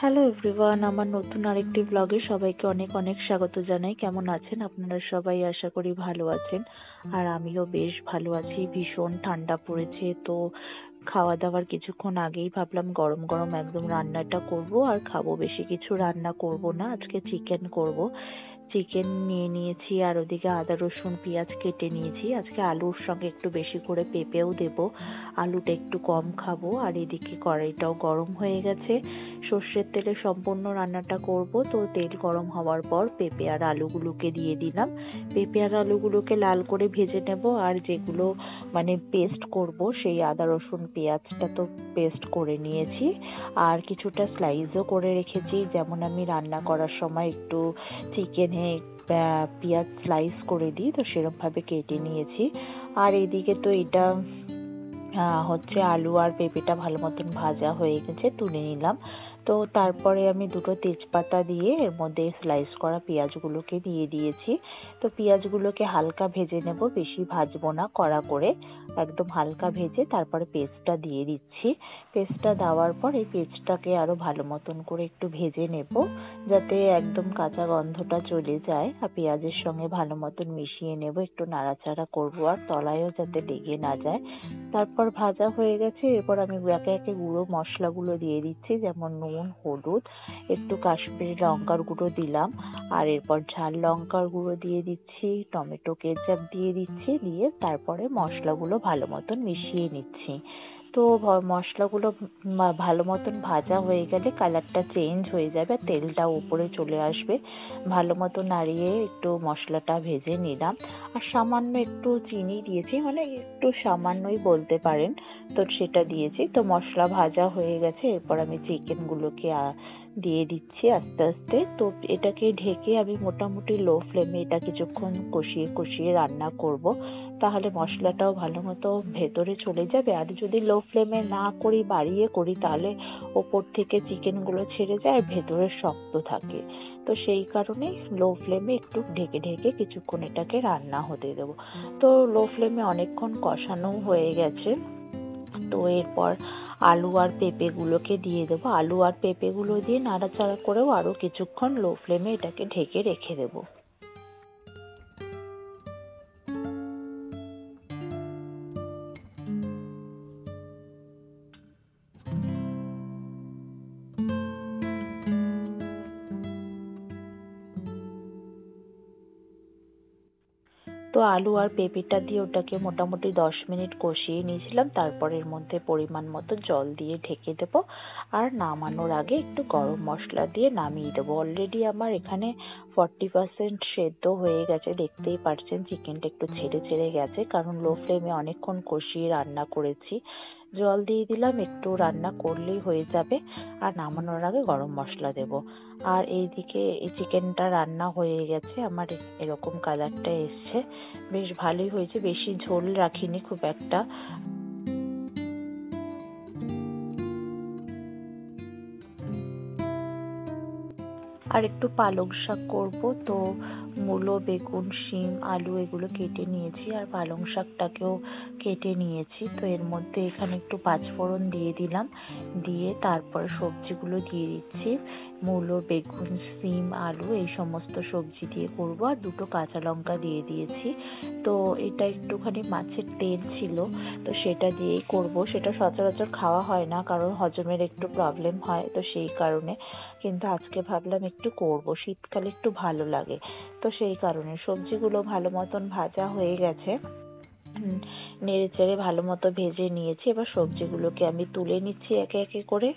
Hello everyone, আমার নতুন আরেকটি ব্লগে সবাইকে অনেক অনেক স্বাগত জানাই। কেমন আছেন আপনারা সবাই? আশা করি ভালো আছেন। আর আমিও বেশ ভালো আছি। ভীষণ ঠান্ডা পড়েছে, তো খাওয়া দাওয়ার কিছুক্ষণ আগেই ভাবলাম গরম গরম একদম রান্নাটা করব আর খাবো। বেশি কিছু রান্না করব না, আজকে চিকেন করব। চিকেন নিয়ে নিয়েছি আর ওদিকে আদা রসুন পেঁয়াজ কেটে নিয়েছি। আজকে আলুর সঙ্গে একটু বেশি করে পেঁপেও দেব, আলুটা একটু কম খাবো। আর এদিকে কড়াইটাও গরম হয়ে গেছে, সর্ষের তেলে সম্পূর্ণ রান্নাটা করব। তো তেল গরম হওয়ার পর পেঁপে আর আলুগুলোকে দিয়ে দিলাম। পেঁপে আর আলুগুলোকে লাল করে ভেজে নেব। আর যেগুলো পেস্ট করব, সেই আদা রসুন পেঁয়াজটা তো পেস্ট করে নিয়েছি, আর কিছুটা স্লাইসও করে রেখেছি। যেমন আমি রান্না করার সময় একটু চিকেনে পেঁয়াজ স্লাইস করে দিই, তো সেরকম ভাবে কেটে নিয়েছি। আর এইদিকে তো এটা হচ্ছে আলু আর পেঁপেটা ভালো মতন ভাজা হয়ে গেছে, তুলে নিলাম। তো তারপরে আমি দুটো তেজপাতা দিয়ে এর মধ্যে স্লাইস করা পেঁয়াজগুলোকে দিয়ে দিয়েছি। তো পেঁয়াজগুলোকে হালকা ভেজে নেব, বেশি ভাজবো না, কড়া করে একদম হালকা ভেজে তারপরে পেস্টটা দিয়ে দিচ্ছি। পেস্টটা দেওয়ার পর এই পেস্টটাকে আরো ভালো মতন করে একটু ভেজে নেব, যাতে একদম কাঁচা গন্ধটা চলে যায়। আর পেঁয়াজের সঙ্গে ভালো মতন মিশিয়ে নেব, একটু নাড়াচাড়া করব আর তলায়ও যাতে লেগে না যায়। তারপর ভাজা হয়ে গেছে, এরপর আমি একে একে গুঁড়ো মশলাগুলো দিয়ে দিচ্ছি, যেমন নুন, হলুদ, একটু কাশ্মীরি লঙ্কার গুঁড়ো দিলাম, আর এরপর ঝাল লঙ্কার গুঁড়ো দিয়ে দিচ্ছি, টমেটো কেচাপ দিয়ে দিচ্ছি, দিয়ে তারপরে মশলাগুলো ভালো মতন মিশিয়ে নিচ্ছি। তো মশলাগুলো ভালো মতন ভাজা হয়ে গেলে কালারটা চেঞ্জ হয়ে যাবে, তেলটা উপরে চলে আসবে। ভালো মতো নাড়িয়ে একটু মশলাটা ভেজে নিলাম। আর সামান্য একটু চিনি দিয়েছি, একটু সামান্যই বলতে পারেন, তো সেটা দিয়েছি। তো মশলা ভাজা হয়ে গেছে, এরপর আমি চিকেনগুলোকে দিয়ে দিচ্ছি আস্তে আস্তে। তো এটাকে ঢেকে আমি মোটামুটি লো ফ্লেমে এটা কিছুক্ষণ কষিয়ে কষিয়ে রান্না করব, তাহলে মশলাটাও ভালো মতো ভেতরে চলে যাবে। আর যদি লো ফ্লেমে না করি, বাড়িয়ে করি, তাহলে ওপর থেকে চিকেনগুলো ছেড়ে যায় আর ভেতরে শক্ত থাকে। তো সেই কারণে লো ফ্লেমে একটু ঢেকে ঢেকে কিছুক্ষণ এটাকে রান্না হতে দেবো। তো লো ফ্লেমে অনেকক্ষণ কষানো হয়ে গেছে। তো এরপর আলু আর পেঁপেগুলোকে দিয়ে দেবো। আলু আর পেঁপেগুলো দিয়ে নাড়াচাড়া করেও আরো কিছুক্ষণ লো ফ্লেমে এটাকে ঢেকে রেখে দেবো। তো আলু আর পেঁপেটা দিয়ে ওটাকে মোটামুটি 10 মিনিট কষিয়ে নিয়েছিলাম। তারপর এর মধ্যে পরিমাণ মতো জল দিয়ে ঢেকে দেবো, আর নামানোর আগে একটু গরম মশলা দিয়ে নামিয়ে দেবো। অলরেডি আমার এখানে 40% সেদ্ধ হয়ে গেছে, দেখতেই পাচ্ছেন চিকেনটা একটু ছেড়ে ছেড়ে গেছে, কারণ লো ফ্লেমে অনেকক্ষণ কষিয়ে রান্না করেছি। জল দিয়ে দিলাম, একটু রান্না করলেই হয়ে যাবে। আর নামানোর আগে গরম মশলা দেব। আর এইদিকে এই চিকেনটা রান্না হয়ে গেছে আমার, এরকম কালারটা এসছে, বেশ ভালোই হয়েছে। বেশি ঝোল রাখিনি খুব একটা। আর একটু পালং শাক করবো, তো মূলো, বেগুন, শিম, আলু এগুলো কেটে নিয়েছি, আর পালং শাকটাকেও কেটে নিয়েছি। তো এর মধ্যে এখানে একটু পাঁচফোড়ন দিয়ে দিলাম, দিয়ে তারপর সবজিগুলো দিয়ে দিচ্ছি। মূলো, বেগুন, শিম, আলু এই সমস্ত সবজি দিয়ে করবো। আর দুটো কাঁচা লঙ্কা দিয়ে দিয়েছি। তো এটা একটুখানি মাছের তেল ছিল, তো সেটা দিয়েই করব। সেটা সচরাচর খাওয়া হয় না, কারণ হজমের একটু প্রবলেম হয়, তো সেই কারণে। কিন্তু আজকে ভাবলাম একটু করব, শীতকালে একটু ভালো লাগে, তো সেই কারণে। সবজিগুলো ভালো মতন ভাজা হয়ে গেছে, নেড়ে চেড়ে ভালো মতো ভেজে নিয়েছি। এবার সবজিগুলোকে আমি তুলে নিচ্ছি একে একে করে।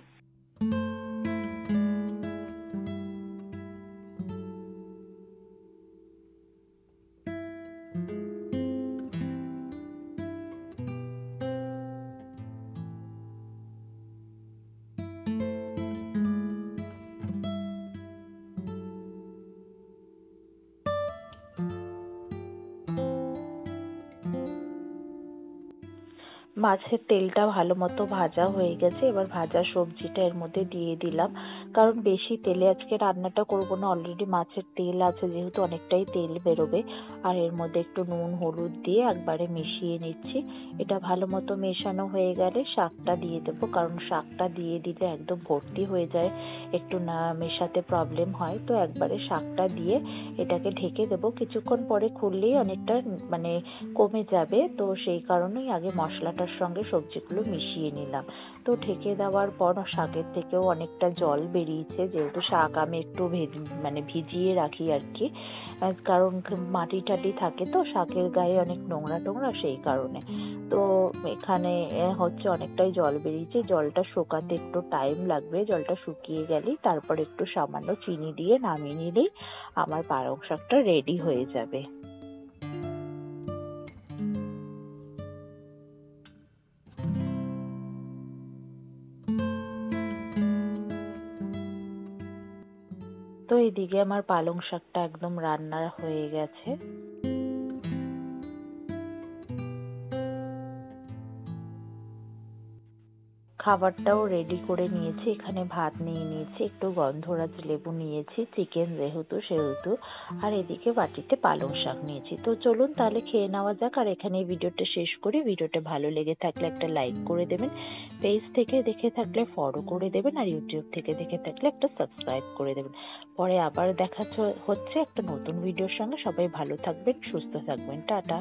মাছের তেলটা ভালো মতো ভাজা হয়ে গেছে, এবার ভাজা সবজিটা এর মধ্যে দিয়ে দিলাম। কারণ বেশি তেলে আজকে রান্নাটা করব না, অলরেডি মাছের তেল আছে যেহেতু অনেকটাই তেল বেরোবে। আর এর মধ্যে একটু নুন হলুদ দিয়ে একবারে মিশিয়ে নিচ্ছি। এটা ভালো মতো মেশানো হয়ে গেলে শাকটা দিয়ে দেবো, কারণ শাকটা দিয়ে দিলে একদম ভর্তি হয়ে যায়, একটু না মেশাতে প্রবলেম হয়। তো একবারে শাকটা দিয়ে এটাকে ঢেকে দেবো, কিছুক্ষণ পরে খুললেই অনেকটা মানে কমে যাবে। তো সেই কারণেই আগে মশলাটার সঙ্গে সবজিগুলো মিশিয়ে নিলাম। তো ঢেকে দেওয়ার পর শাকের থেকেও অনেকটা জল বেরিয়েছে, যেহেতু শাক আমি একটু ভিজিয়ে রাখি আর কি, কারণ মাটি টাটি থাকে তো শাকের গায়ে অনেক নোংরা টোংরা, সেই কারণে। তো এখানে হচ্ছে অনেকটাই জল বেরিয়েছে, জলটা শুকাতে একটু টাইম লাগবে। জলটা শুকিয়ে গেলেই তারপর একটু সামান্য চিনি দিয়ে নামিয়ে নিলেই আমার পালং শাকটা রেডি হয়ে যাবে। তো এদিকে আমার পালং শাকটা একদম রান্না হয়ে গেছে। খাবারটাও রেডি করে নিয়েছি, এখানে ভাত নিয়ে নিয়েছি, একটু গন্ধরাজ লেবু নিয়েছি, চিকেন যেহেতু সেহেতু, আর এদিকে বাটিতে পালং শাক নিয়েছি। তো চলুন তাহলে খেয়ে নেওয়া যাক। আর এখানে ভিডিওটা শেষ করি। ভিডিওটা ভালো লেগে থাকলে একটা লাইক করে দেবেন, পেজ থেকে দেখে থাকলে ফলো করে দেবেন, আর ইউটিউব থেকে দেখে থাকলে একটা সাবস্ক্রাইব করে দেবেন। পরে আবার দেখা হচ্ছে একটা নতুন ভিডিওর সঙ্গে। সবাই ভালো থাকবেন, সুস্থ থাকবেন, টাটা।